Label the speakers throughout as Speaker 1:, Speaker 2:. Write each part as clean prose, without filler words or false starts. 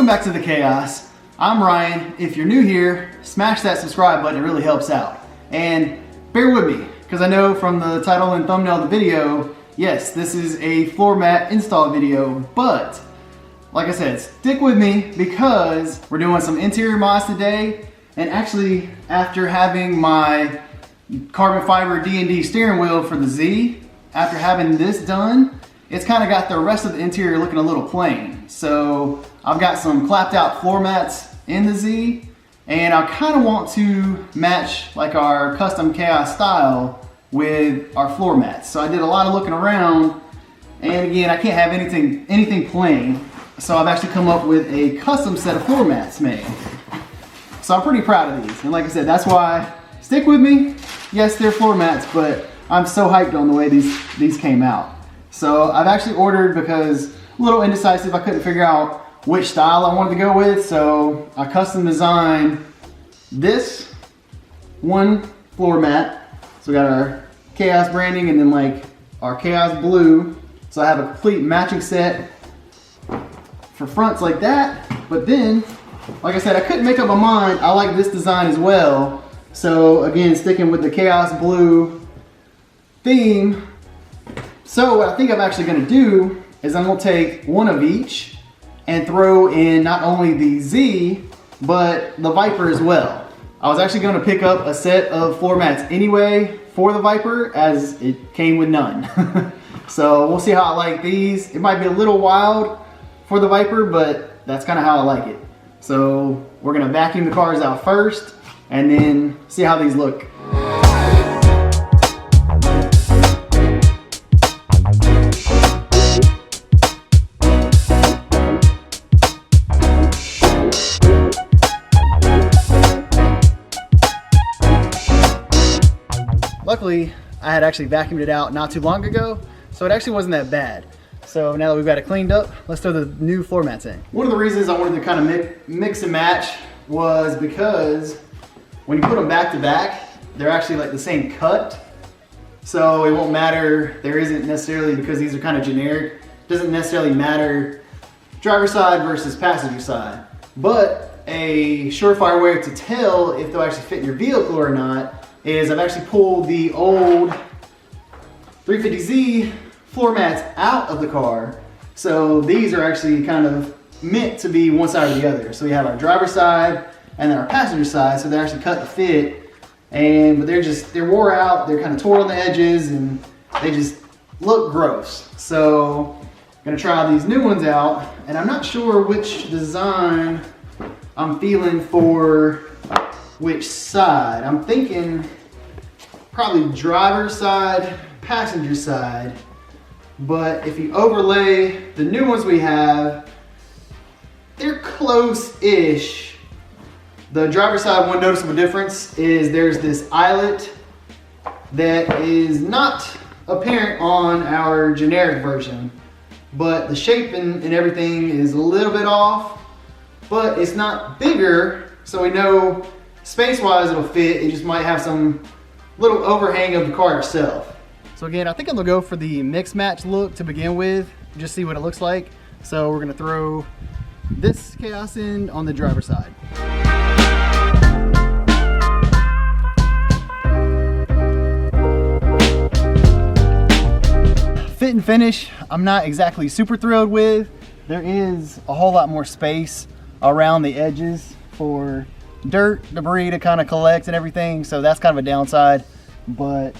Speaker 1: back to the chaos. I'm Ryan. If you're new here, smash that subscribe button, it really helps out. And bear with me, because I know from the title and thumbnail of the video, yes, this is a floor mat install video, but like I said, stick with me because we're doing some interior mods today. And actually, after having my carbon fiber D&D steering wheel for the Z, after having this done, it's kind of got the rest of the interior looking a little plain. So I've got some clapped out floor mats in the Z, and I kind of want to match like our custom chaos style with our floor mats. So I did a lot of looking around, and again, I can't have anything plain. So I've actually come up with a custom set of floor mats made. So I'm pretty proud of these. And like I said, that's why, stick with me. Yes, they're floor mats, but I'm so hyped on the way these came out. So I've actually ordered because a little indecisive. I couldn't figure out which style I wanted to go with. So I custom designed this one floor mat. So we got our Chaos branding and then like our Chaos blue. So I have a complete matching set for fronts like that. But then, like I said, I couldn't make up my mind. I like this design as well. So again, sticking with the Chaos blue theme. So what I think I'm actually gonna do is I'm gonna take one of each and throw in not only the Z, but the Viper as well. I was actually gonna pick up a set of floor mats anyway for the Viper, as it came with none. So we'll see how I like these. It might be a little wild for the Viper, but that's kind of how I like it. So we're gonna vacuum the cars out first and then see how these look. Luckily, I had actually vacuumed it out not too long ago, so it actually wasn't that bad. So now that we've got it cleaned up, let's throw the new floor mats in. One of the reasons I wanted to kind of mix and match was because when you put them back to back, they're actually like the same cut. So it won't matter, there isn't necessarily, because these are kind of generic, doesn't necessarily matter driver's side versus passenger side. But a surefire way to tell if they'll actually fit in your vehicle or not is I've actually pulled the old 350Z floor mats out of the car. So these are actually kind of meant to be one side or the other. So we have our driver's side and then our passenger side. So they're actually cut to fit, but they're wore out. They're kind of torn on the edges and they just look gross. So I'm gonna try these new ones out, and I'm not sure which design I'm feeling for which side. I'm thinking probably driver's side, passenger side. But if you overlay the new ones we have, they're close-ish. The driver's side, one noticeable difference is there's this eyelet that is not apparent on our generic version, but the shape and everything is a little bit off, but it's not bigger, so we know space-wise it'll fit. It just might have some little overhang of the car itself. So again, I think I'm gonna go for the mix match look to begin with, just see what it looks like. So we're gonna throw this Chaos in on the driver's side. Fit and finish, I'm not exactly super thrilled with. There is a whole lot more space around the edges for dirt, debris to kind of collect and everything, so that's kind of a downside. But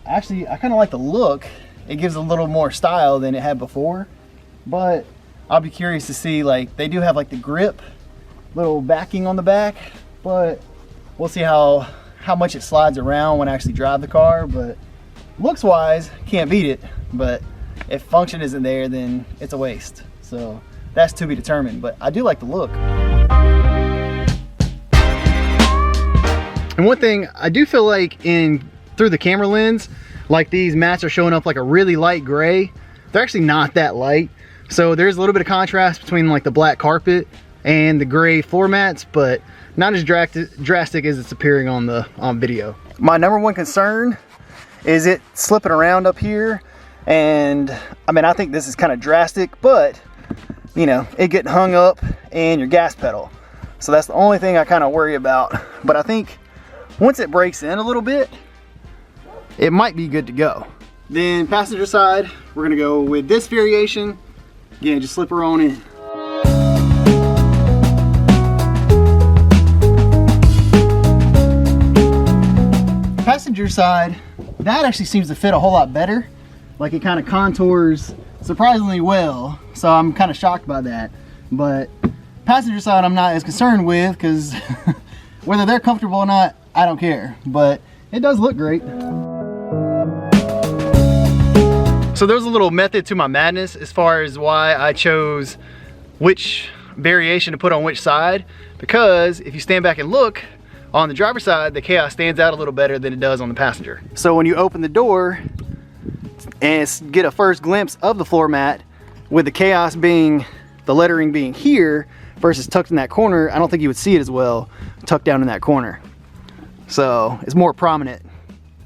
Speaker 1: actually, I kind of like the look. It gives a little more style than it had before, but I'll be curious to see, like, they do have like the grip, little backing on the back, but we'll see how much it slides around when I actually drive the car. But looks wise, can't beat it, but if function isn't there, then it's a waste. So that's to be determined, but I do like the look. And one thing I do feel like through the camera lens, like these mats are showing up like a really light gray. They're actually not that light. So there's a little bit of contrast between like the black carpet and the gray floor mats, but not as drastic as it's appearing on video. My number one concern is it slipping around up here. And I mean, I think this is kind of drastic, but you know, it getting hung up and your gas pedal. So that's the only thing I kind of worry about. But I think once it breaks in a little bit, it might be good to go. Then passenger side, we're gonna go with this variation. Again, just slip her on in. Passenger side, that actually seems to fit a whole lot better. Like it kind of contours surprisingly well. So I'm kind of shocked by that. But passenger side I'm not as concerned with, because whether they're comfortable or not, I don't care. But it does look great. So there's a little method to my madness as far as why I chose which variation to put on which side. Because if you stand back and look, on the driver's side, the Chaos stands out a little better than it does on the passenger. So when you open the door and get a first glimpse of the floor mat, with the Chaos being, the lettering being here versus tucked in that corner, I don't think you would see it as well tucked down in that corner. So it's more prominent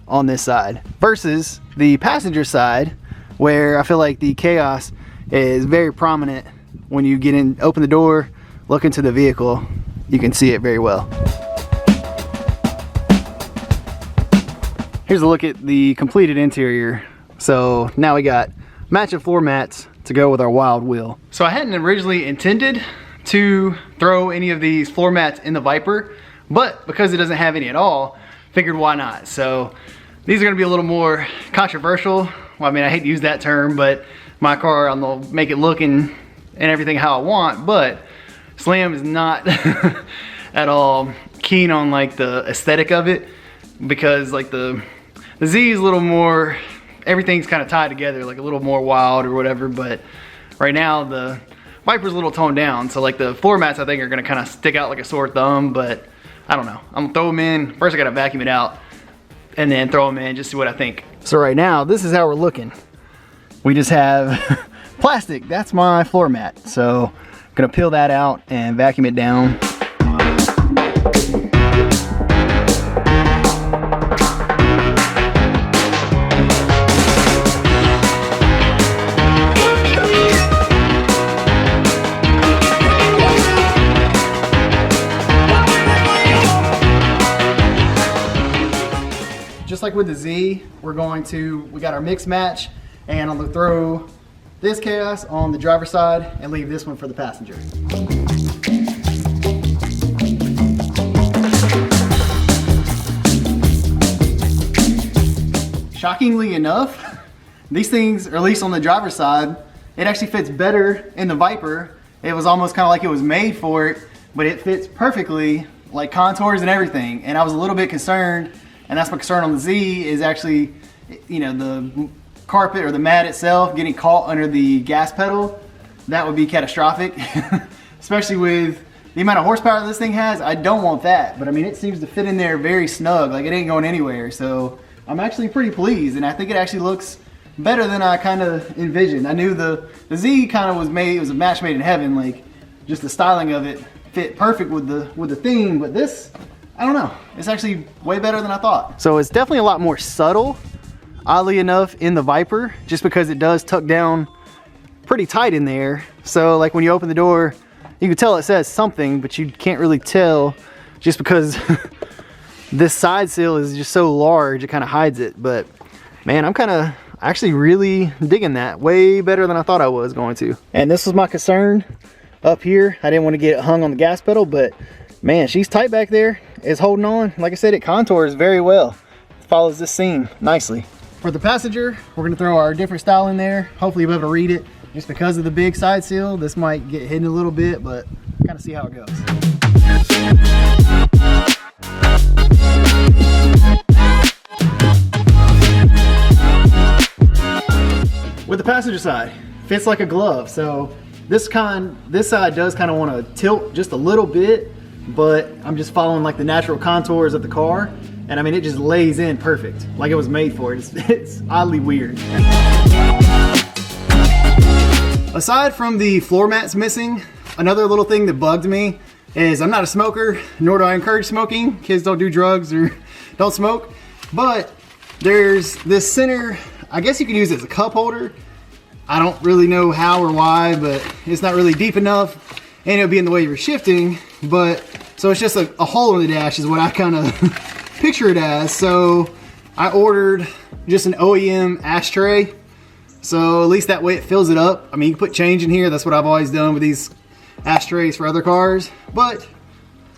Speaker 1: on this side versus the passenger side, where I feel like the Chaos is very prominent. When you get in, open the door, look into the vehicle, you can see it very well. Here's a look at the completed interior. So now we got matching floor mats to go with our Wild Wheel. So I hadn't originally intended to throw any of these floor mats in the Viper, but because it doesn't have any at all, figured why not. So these are gonna be a little more controversial. Well, I mean, I hate to use that term, but my car, I'm gonna make it look and everything how I want, but Slam is not at all keen on like the aesthetic of it, because like the Z is a little more, everything's kind of tied together, like a little more wild or whatever, but right now the Viper's a little toned down, so like the floor mats I think are gonna kind of stick out like a sore thumb, but I don't know. I'm gonna throw them in. First I gotta vacuum it out and then throw them in, just see what I think. So right now, this is how we're looking. We just have plastic, that's my floor mat. So I'm gonna peel that out and vacuum it down. Just like with the Z, we got our mix match, and I'm gonna throw this Chaos on the driver's side and leave this one for the passenger. Shockingly enough, these things, or at least on the driver's side, it actually fits better in the Viper. It was almost kind of like it was made for it, but it fits perfectly, like contours and everything. And I was a little bit concerned, and that's my concern on the Z, is actually, you know, the carpet or the mat itself getting caught under the gas pedal. That would be catastrophic, especially with the amount of horsepower this thing has. I don't want that, but I mean, it seems to fit in there very snug, like it ain't going anywhere. So I'm actually pretty pleased, and I think it actually looks better than I kind of envisioned. I knew the Z kind of was made, it was a match made in heaven, like just the styling of it fit perfect with the theme, but this, I don't know, it's actually way better than I thought. So it's definitely a lot more subtle, oddly enough, in the Viper, just because it does tuck down pretty tight in there. So like when you open the door, you can tell it says something, but you can't really tell just because this side sill is just so large, it kind of hides it. But man, I'm kind of actually really digging that, way better than I thought I was going to. And this was my concern up here. I didn't want to get it hung on the gas pedal, but man, she's tight back there. It's holding on. Like I said, it contours very well. It follows this seam nicely. For the passenger, we're gonna throw our different style in there. Hopefully you'll be able to read it. Just because of the big side seal, this might get hidden a little bit, but kind of see how it goes. With the passenger side, fits like a glove. So this side does kind of want to tilt just a little bit, but I'm just following like the natural contours of the car. And I mean, it just lays in perfect, like it was made for it. It's oddly weird. Aside from the floor mats missing, another little thing that bugged me is I'm not a smoker, nor do I encourage smoking. Kids don't do drugs or don't smoke. But there's this center, I guess you could use it as a cup holder. I don't really know how or why, but it's not really deep enough, and it'll be in the way you're shifting. But so it's just a hole in the dash is what I kind of picture it as. So I ordered just an OEM ashtray, so at least that way it fills it up. I mean, you can put change in here. That's what I've always done with these ashtrays for other cars, but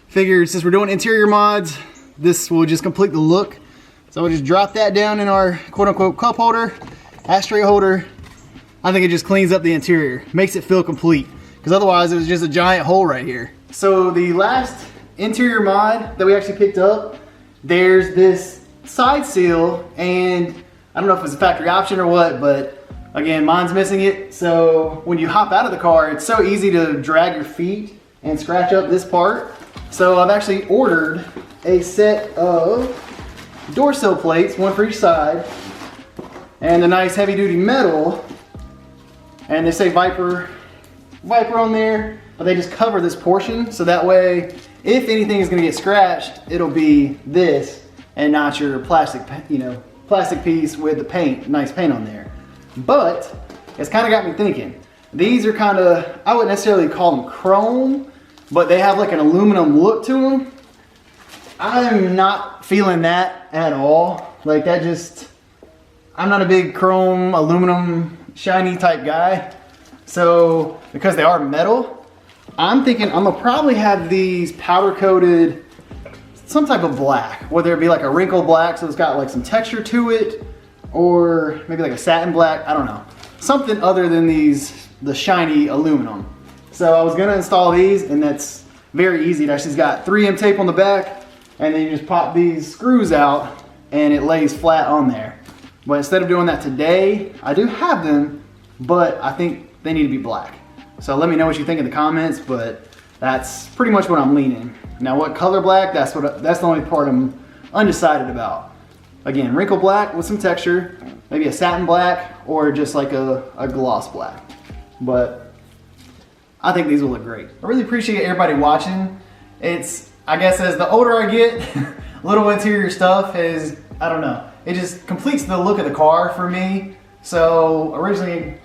Speaker 1: figured since we're doing interior mods, this will just complete the look. So we'll just drop that down in our quote-unquote cup holder, ashtray holder. I think it just cleans up the interior, makes it feel complete, because otherwise it was just a giant hole right here. So the last interior mod that we actually picked up, there's this side seal, and I don't know if it's a factory option or what, but again, mine's missing it. So when you hop out of the car, it's so easy to drag your feet and scratch up this part. So I've actually ordered a set of door sill plates, one for each side, and a nice heavy duty metal. And they say Viper on there, but they just cover this portion, so that way if anything is going to get scratched, it'll be this and not your plastic, plastic piece with the paint, nice paint on there. But it's kind of got me thinking. These are kind of, I wouldn't necessarily call them chrome, but they have like an aluminum look to them. I'm not feeling that at all. Like that just, I'm not a big chrome, aluminum, shiny type guy. So because they are metal, I'm thinking I'm gonna probably have these powder coated some type of black, whether it be like a wrinkle black so it's got like some texture to it, or maybe like a satin black, I don't know. Something other than the shiny aluminum. So I was gonna install these, and that's very easy. It actually's got 3M tape on the back, and then you just pop these screws out and it lays flat on there. But instead of doing that today, I do have them, but I think they need to be black. So let me know what you think in the comments, but that's pretty much what I'm leaning. Now what color black, that's the only part I'm undecided about. Again, wrinkle black with some texture, maybe a satin black, or just like a gloss black. But I think these will look great. I really appreciate everybody watching. It's, I guess as the older I get, little interior stuff is, I don't know, it just completes the look of the car for me. So originally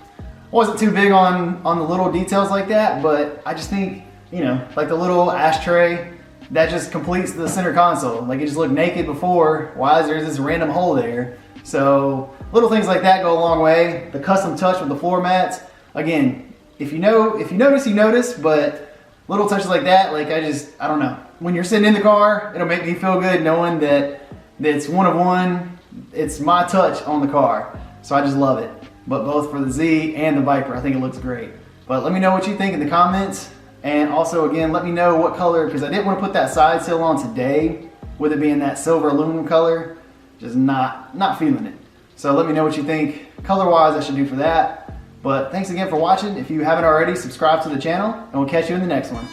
Speaker 1: wasn't too big on the little details like that, but I just think, like the little ashtray, that just completes the center console. Like it just looked naked before. Why is there this random hole there? So little things like that go a long way. The custom touch with the floor mats. Again, if you notice, you notice, but little touches like that, like I don't know. When you're sitting in the car, it'll make me feel good knowing that it's one of one. It's my touch on the car. So I just love it. But both for the Z and the Viper, I think it looks great. But let me know what you think in the comments. And also, again, let me know what color, because I didn't want to put that side sill on today, with it being that silver aluminum color. Just not feeling it. So let me know what you think color-wise I should do for that. But thanks again for watching. If you haven't already, subscribe to the channel, and we'll catch you in the next one.